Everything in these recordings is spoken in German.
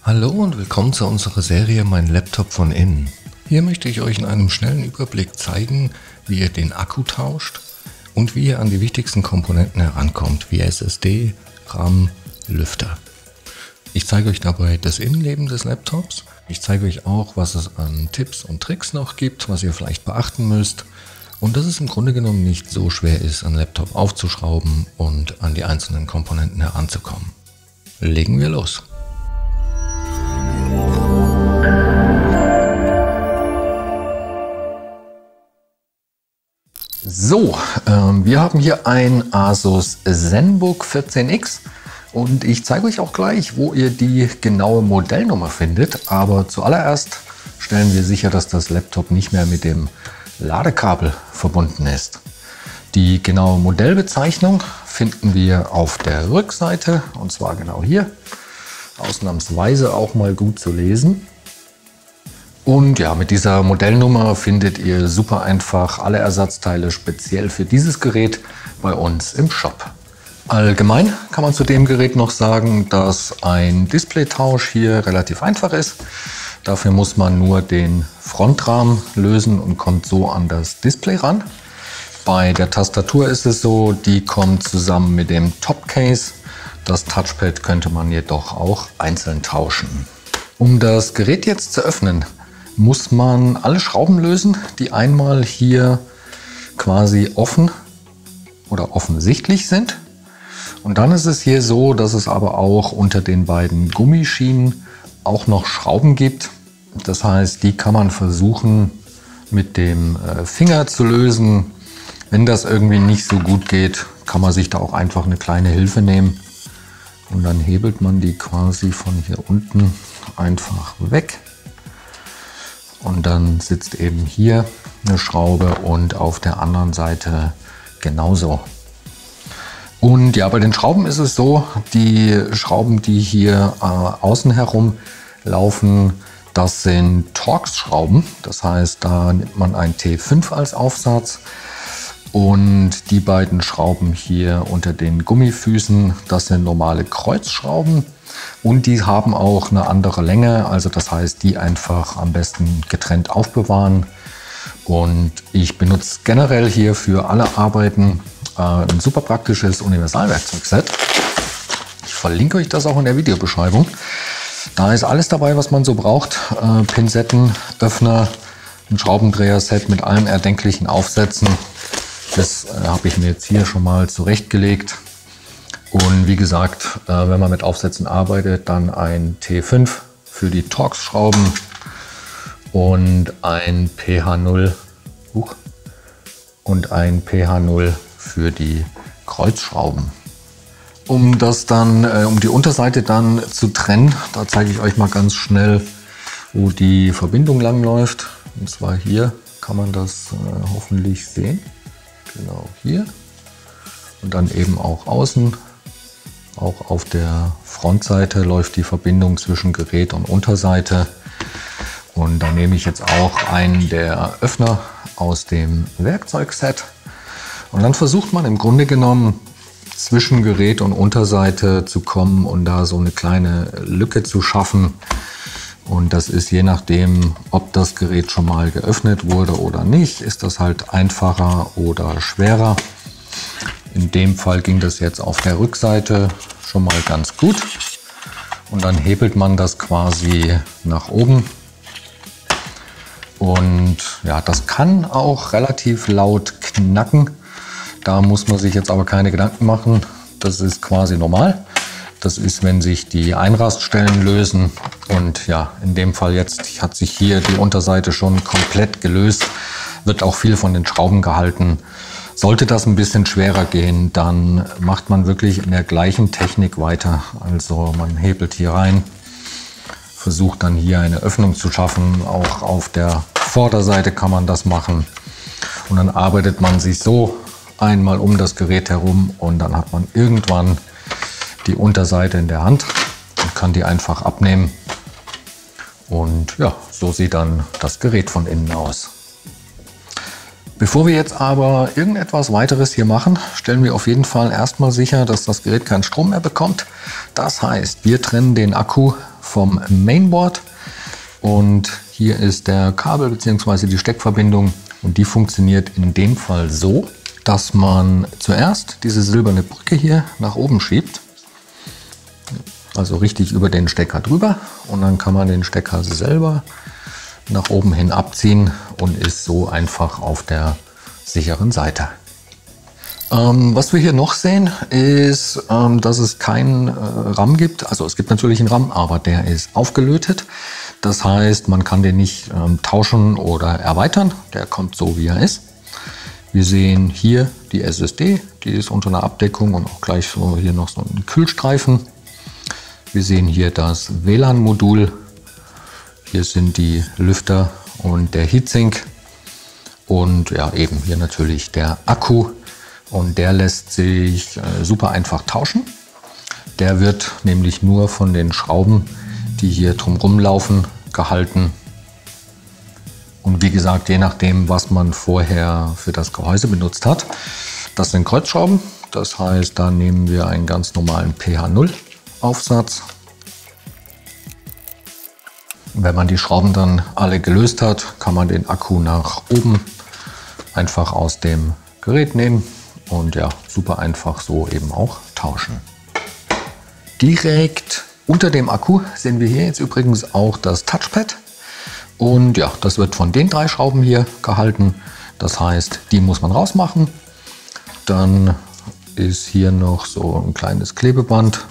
Hallo und willkommen zu unserer Serie Mein Laptop von innen. Hier möchte ich euch in einem schnellen Überblick zeigen, wie ihr den Akku tauscht und wie ihr an die wichtigsten Komponenten herankommt, wie SSD, RAM, Lüfter. Ich zeige euch dabei das Innenleben des Laptops. Ich zeige euch auch, was es an Tipps und Tricks noch gibt, was ihr vielleicht beachten müsst. Und dass es im Grunde genommen nicht so schwer ist, einen Laptop aufzuschrauben und an die einzelnen Komponenten heranzukommen. Legen wir los! So, wir haben hier ein Asus ZenBook 14X und ich zeige euch auch gleich, wo ihr die genaue Modellnummer findet. Aber zuallererst stellen wir sicher, dass das Laptop nicht mehr mit dem Ladekabel verbunden ist. Die genaue Modellbezeichnung finden wir auf der Rückseite und zwar genau hier. Ausnahmsweise auch mal gut zu lesen. Und ja, mit dieser Modellnummer findet ihr super einfach alle Ersatzteile speziell für dieses Gerät bei uns im Shop. Allgemein kann man zu dem Gerät noch sagen, dass ein Displaytausch hier relativ einfach ist. Dafür muss man nur den Frontrahmen lösen und kommt so an das Display ran. Bei der Tastatur ist es so, die kommt zusammen mit dem Topcase. Das Touchpad könnte man jedoch auch einzeln tauschen. Um das Gerät jetzt zu öffnen, muss man alle Schrauben lösen, die einmal hier quasi offen oder offensichtlich sind. Und dann ist es hier so, dass es aber auch unter den beiden Gummischienen auch noch Schrauben gibt. Das heißt, die kann man versuchen mit dem Finger zu lösen. Wenn das irgendwie nicht so gut geht, kann man sich da auch einfach eine kleine Hilfe nehmen. Und dann hebelt man die quasi von hier unten einfach weg. Und dann sitzt eben hier eine Schraube und auf der anderen Seite genauso. Und ja, bei den Schrauben ist es so, die Schrauben, die hier außen herum laufen, das sind Torx-Schrauben. Das heißt, da nimmt man ein T5 als Aufsatz. Und die beiden Schrauben hier unter den Gummifüßen, das sind normale Kreuzschrauben. Und die haben auch eine andere Länge, also das heißt, die einfach am besten getrennt aufbewahren. Und ich benutze generell hier für alle Arbeiten ein super praktisches Universalwerkzeugset. Ich verlinke euch das auch in der Videobeschreibung. Da ist alles dabei, was man so braucht. Pinzetten, Öffner, ein Schraubendreher-Set mit allen erdenklichen Aufsätzen. Das habe ich mir jetzt hier schon mal zurechtgelegt. Und wie gesagt, wenn man mit Aufsätzen arbeitet, dann ein T5 für die Torx-Schrauben und ein PH0 für die Kreuzschrauben. Um die Unterseite dann zu trennen, da zeige ich euch mal ganz schnell, wo die Verbindung lang läuft. Und zwar hier kann man das hoffentlich sehen. Genau hier. Und dann eben auch außen. Auch auf der Frontseite läuft die Verbindung zwischen Gerät und Unterseite. Und da nehme ich jetzt auch einen der Öffner aus dem Werkzeugset. Und dann versucht man im Grunde genommen zwischen Gerät und Unterseite zu kommen und da so eine kleine Lücke zu schaffen. Und das ist je nachdem, ob das Gerät schon mal geöffnet wurde oder nicht, ist das halt einfacher oder schwerer. In dem Fall ging das jetzt auf der Rückseite schon mal ganz gut. Und dann hebelt man das quasi nach oben. Und ja, das kann auch relativ laut knacken. Da muss man sich jetzt aber keine Gedanken machen. Das ist quasi normal. Das ist, wenn sich die Einraststellen lösen. Und ja, in dem Fall jetzt hat sich hier die Unterseite schon komplett gelöst. Wird auch viel von den Schrauben gehalten. Sollte das ein bisschen schwerer gehen, dann macht man wirklich in der gleichen Technik weiter. Also man hebelt hier rein, versucht dann hier eine Öffnung zu schaffen. Auch auf der Vorderseite kann man das machen. Und dann arbeitet man sich so einmal um das Gerät herum und dann hat man irgendwann die Unterseite in der Hand und kann die einfach abnehmen. Und ja, so sieht dann das Gerät von innen aus. Bevor wir jetzt aber irgendetwas weiteres hier machen, stellen wir auf jeden Fall erstmal sicher, dass das Gerät keinen Strom mehr bekommt. Das heißt, wir trennen den Akku vom Mainboard. Und hier ist der Kabel bzw. die Steckverbindung. Und die funktioniert in dem Fall so, dass man zuerst diese silberne Brücke hier nach oben schiebt. Also richtig über den Stecker drüber. Und dann kann man den Stecker selber nach oben hin abziehen und ist so einfach auf der sicheren Seite. Was wir hier noch sehen, ist, dass es keinen RAM gibt. Also es gibt natürlich einen RAM, aber der ist aufgelötet. Das heißt, man kann den nicht tauschen oder erweitern. Der kommt so, wie er ist. Wir sehen hier die SSD, die ist unter einer Abdeckung und auch gleich so hier noch so ein Kühlstreifen. Wir sehen hier das WLAN-Modul. Hier sind die Lüfter und der Heatsink. Und ja, eben hier natürlich der Akku. Und der lässt sich super einfach tauschen. Der wird nämlich nur von den Schrauben, die hier drumherum laufen, gehalten. Und wie gesagt, je nachdem, was man vorher für das Gehäuse benutzt hat. Das sind Kreuzschrauben. Das heißt, da nehmen wir einen ganz normalen PH0 Aufsatz. Wenn man die Schrauben dann alle gelöst hat, kann man den Akku nach oben einfach aus dem Gerät nehmen und ja, super einfach so eben auch tauschen. Direkt unter dem Akku sehen wir hier jetzt übrigens auch das Touchpad und ja, das wird von den 3 Schrauben hier gehalten. Das heißt, die muss man rausmachen. Dann ist hier noch so ein kleines Klebeband.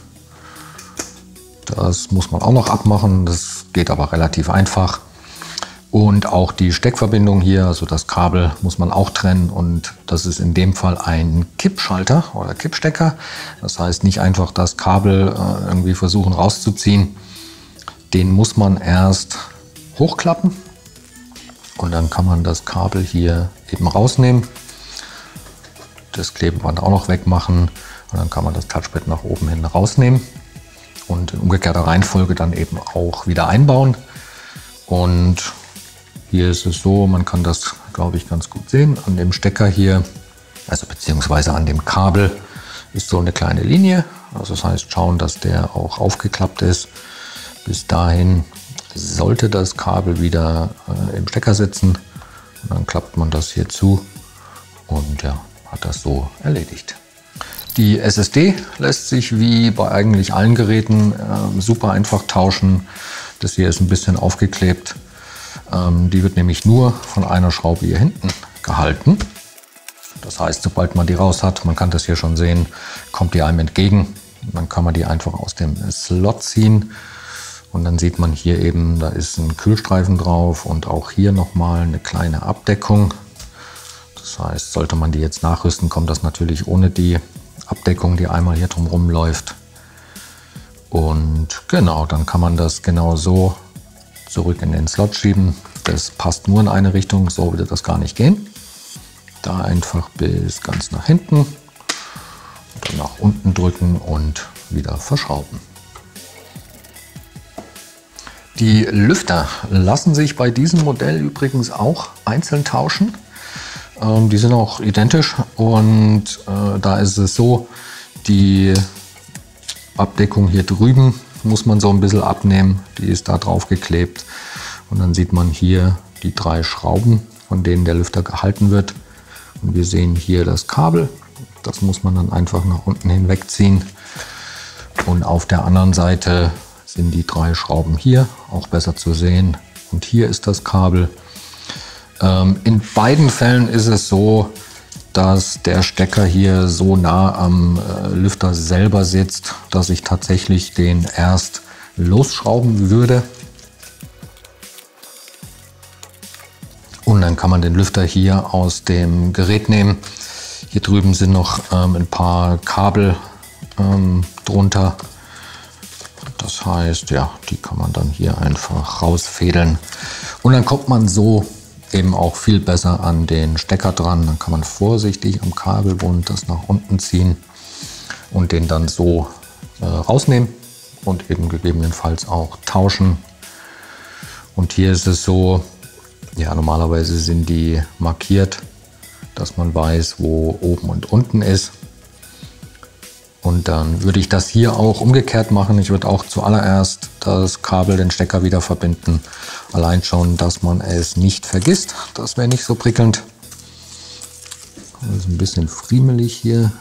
Das muss man auch noch abmachen, das geht aber relativ einfach. Und auch die Steckverbindung hier, also das Kabel, muss man auch trennen. Und das ist in dem Fall ein Kippschalter oder Kippstecker. Das heißt, nicht einfach das Kabel irgendwie versuchen rauszuziehen. Den muss man erst hochklappen. Und dann kann man das Kabel hier eben rausnehmen. Das Klebeband auch noch wegmachen. Und dann kann man das Touchpad nach oben hin rausnehmen. Und in umgekehrter Reihenfolge dann eben auch wieder einbauen. Und hier ist es so, man kann das, glaube ich, ganz gut sehen. An dem Stecker hier, also beziehungsweise an dem Kabel, ist so eine kleine Linie. Also das heißt, schauen, dass der auch aufgeklappt ist. Bis dahin sollte das Kabel wieder im Stecker sitzen. Und dann klappt man das hier zu und ja, hat das so erledigt. Die SSD lässt sich wie bei eigentlich allen Geräten super einfach tauschen. Das hier ist ein bisschen aufgeklebt. Die wird nämlich nur von einer Schraube hier hinten gehalten. Das heißt, sobald man die raus hat, man kann das hier schon sehen, kommt die einem entgegen. Dann kann man die einfach aus dem Slot ziehen. Und dann sieht man hier eben, da ist ein Kühlstreifen drauf und auch hier nochmal eine kleine Abdeckung. Das heißt, sollte man die jetzt nachrüsten, kommt das natürlich ohne die Abdeckung, die einmal hier drumherum läuft. Und genau, dann kann man das genau so zurück in den Slot schieben. Das passt nur in eine Richtung, so würde das gar nicht gehen. Da einfach bis ganz nach hinten und dann nach unten drücken und wieder verschrauben. Die Lüfter lassen sich bei diesem Modell übrigens auch einzeln tauschen. Die sind auch identisch und da ist es so, die Abdeckung hier drüben muss man so ein bisschen abnehmen. Die ist da drauf geklebt und dann sieht man hier die 3 Schrauben, von denen der Lüfter gehalten wird. Und wir sehen hier das Kabel. Das muss man dann einfach nach unten hinwegziehen. Und auf der anderen Seite sind die 3 Schrauben hier, auch besser zu sehen. Und hier ist das Kabel. In beiden Fällen ist es so, dass der Stecker hier so nah am Lüfter selber sitzt, dass ich tatsächlich den erst losschrauben würde. Und dann kann man den Lüfter hier aus dem Gerät nehmen. Hier drüben sind noch ein paar Kabel drunter. Das heißt, ja, die kann man dann hier einfach rausfädeln. Und dann kommt man so eben auch viel besser an den Stecker dran. Dann kann man vorsichtig am Kabelbund das nach unten ziehen und den dann so rausnehmen und eben gegebenenfalls auch tauschen. Und hier ist es so, ja, normalerweise sind die markiert, dass man weiß, wo oben und unten ist. Und dann würde ich das hier auch umgekehrt machen. Ich würde auch zuallererst das Kabel, den Stecker wieder verbinden. Allein schon, dass man es nicht vergisst. Das wäre nicht so prickelnd. Das ist ein bisschen friemelig hier.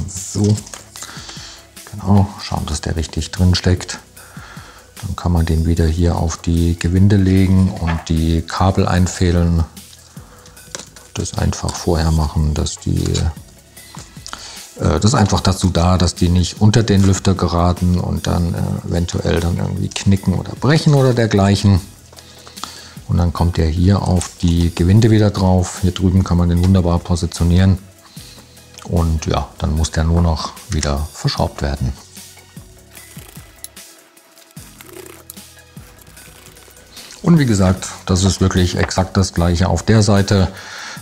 So. Genau, schauen, dass der richtig drin steckt. Dann kann man den wieder hier auf die Gewinde legen und die Kabel einfädeln. Das einfach vorher machen, dass das ist einfach dazu da, dass die nicht unter den Lüfter geraten und dann eventuell dann irgendwie knicken oder brechen oder dergleichen. Und dann kommt der hier auf die Gewinde wieder drauf. Hier drüben kann man den wunderbar positionieren. Und ja, dann muss der nur noch wieder verschraubt werden. Und wie gesagt, das ist wirklich exakt das gleiche auf der Seite,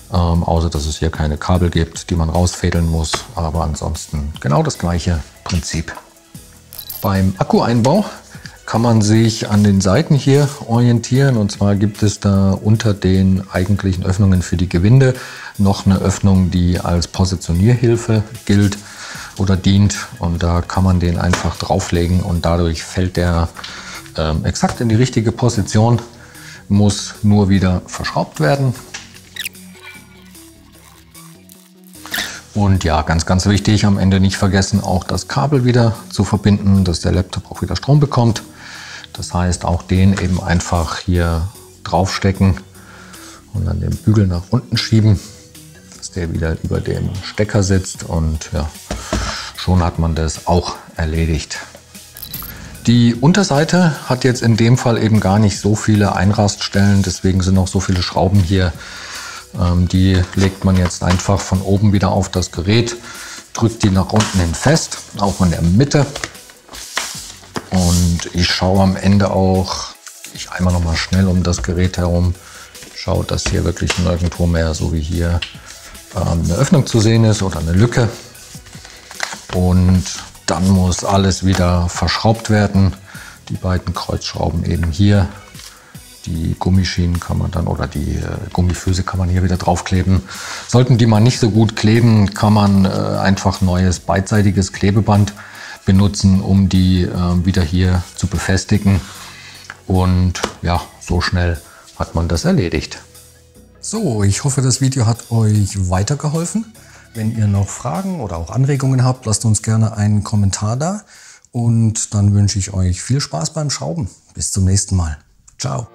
außer dass es hier keine Kabel gibt, die man rausfädeln muss, aber ansonsten genau das gleiche Prinzip. Beim Akkueinbau kann man sich an den Seiten hier orientieren, und zwar gibt es da unter den eigentlichen Öffnungen für die Gewinde noch eine Öffnung, die als Positionierhilfe gilt oder dient, und da kann man den einfach drauflegen und dadurch fällt der exakt in die richtige Position, muss nur wieder verschraubt werden. Und ja, ganz wichtig, am Ende nicht vergessen, auch das Kabel wieder zu verbinden, dass der Laptop auch wieder Strom bekommt. Das heißt, auch den eben einfach hier draufstecken und dann den Bügel nach unten schieben, dass der wieder über dem Stecker sitzt, und ja, schon hat man das auch erledigt. Die Unterseite hat jetzt in dem Fall eben gar nicht so viele Einraststellen, deswegen sind auch so viele Schrauben hier. Die legt man jetzt einfach von oben wieder auf das Gerät, drückt die nach unten hin fest, auch in der Mitte. Und ich schaue am Ende auch, ich einmal noch mal schnell um das Gerät herum, schaue, dass hier wirklich nirgendwo mehr, so wie hier, eine Öffnung zu sehen ist oder eine Lücke. Und dann muss alles wieder verschraubt werden. Die beiden Kreuzschrauben eben hier. Die Gummischienen kann man dann, oder die Gummifüße kann man hier wieder draufkleben. Sollten die mal nicht so gut kleben, kann man einfach neues beidseitiges Klebeband benutzen, um die wieder hier zu befestigen. Und ja, so schnell hat man das erledigt. So, ich hoffe, das Video hat euch weitergeholfen. Wenn ihr noch Fragen oder auch Anregungen habt, lasst uns gerne einen Kommentar da. Und dann wünsche ich euch viel Spaß beim Schrauben. Bis zum nächsten Mal. Ciao.